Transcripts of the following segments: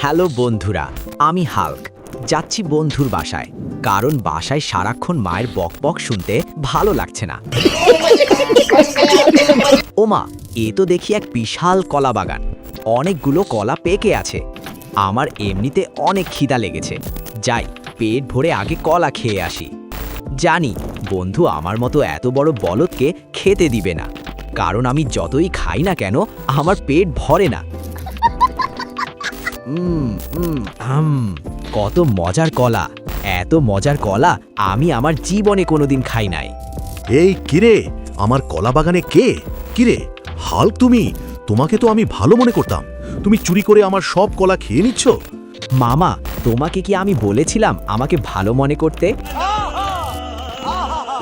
Hello বন্ধুরা, আমি Hulk. যাচ্ছি বন্ধুর বাসায়, কারণ বাসায় সারাক্ষণ মায়ের বকবক শুনতে ভালো লাগছে না। ওমা, এ তো দেখি এক বিশাল কলা বাগান, অনেকগুলো কলা পেকে আছে। আমার এমনিতে অনেক খিদা লেগেছে, যাই পেট ভরে আগে কলা খেয়ে আসি। জানি বন্ধু আমার মতো এত বড় বলদকে খেতে দিবে না, কারণ আমি যতই খাই না কেন আমার পেট ভরে না। কত মজার কলা, এত মজার কলা আমি আমার জীবনে কোনোদিন খাই নাই। এই কিরে, আমার কলা বাগানে কে? কিরে হাল্ক, তোমাকে তো আমি ভালো মনে করতাম। তুমি চুরি করে আমার সব কলা খেয়ে নিচ্ছ। মামা, তোমাকে কি আমি বলেছিলাম আমাকে ভালো মনে করতে?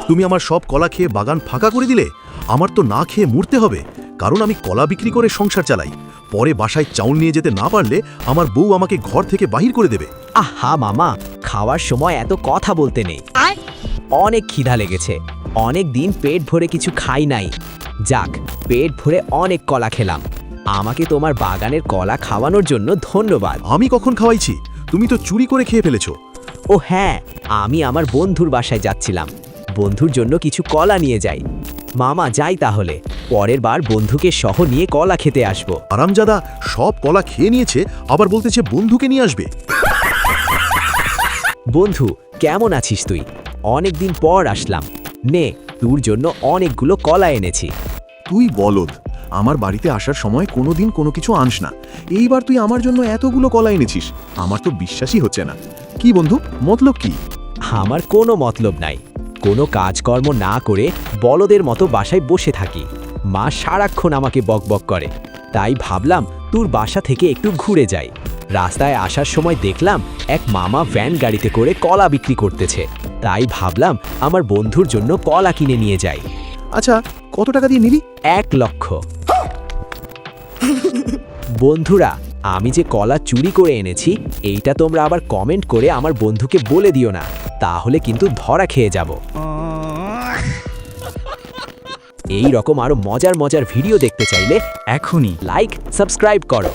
তুমি আমার সব কলা খেয়ে বাগান ফাঁকা করে দিলে। আমার তো না খেয়ে মরতে হবে, কারণ আমি কলা বিক্রি করে সংসার চালাই। পরে বাসায় চাউল নিয়ে যেতে না পারলে আমার বউ আমাকে ঘর থেকে বাহির করে দেবে। আহা মামা, খাওয়ার সময় এত কথা বলতে নেই। অনেক খিদা লেগেছে, অনেক দিন পেট ভরে কিছু খাই নাই। যাক, পেট ভরে অনেক কলা খেলাম। আমাকে তোমার বাগানের কলা খাওয়ানোর জন্য ধন্যবাদ। আমি কখন খাওয়াইছি? তুমি তো চুরি করে খেয়ে ফেলেছো। ও হ্যাঁ, আমি আমার বন্ধুর বাসায় যাচ্ছিলাম, বন্ধুর জন্য কিছু কলা নিয়ে যাই। মামা যাই তাহলে, পরের বার বন্ধুকে সহ নিয়ে কলা খেতে আসবো। আরামজাদা সব কলা খেয়ে নিয়েছে, আবার বলতেছে বন্ধুকে নিয়ে আসবে। বন্ধু, কেমন আছিস তুই? অনেকদিন পর আসলাম, নে তোর জন্য অনেকগুলো কলা এনেছি। তুই বলদ, আমার বাড়িতে আসার সময় কোনোদিন কোনো কিছু আনস না। এইবার তুই আমার জন্য এতগুলো কলা এনেছিস, আমার তো বিশ্বাসই হচ্ছে না। কি বন্ধু, মতলব কি? আমার কোনো মতলব নাই, কোনো কাজকর্ম না করে বলদের মতো বাসায় বসে থাকি। মা সারাক্ষণ আমাকে বকবক করে, তাই ভাবলাম তোর বাসা থেকে একটু ঘুরে যাই। রাস্তায় আসার সময় দেখলাম এক মামা ভ্যান গাড়িতে করে কলা বিক্রি করতেছে, তাই ভাবলাম আমার বন্ধুর জন্য কলা কিনে নিয়ে যাই। আচ্ছা, কত টাকা দিয়ে নিবি? 1 লক্ষ। বন্ধুরা, আমি যে কলা চুরি করে এনেছি এইটা তোমরা আবার কমেন্ট করে আমার বন্ধুকে বলে দিও না, তাহলে কিন্তু ধরা খেয়ে যাব। এই রকম আরো মজার মজার ভিডিও দেখতে চাইলে এখনই লাইক, সাবস্ক্রাইব করো।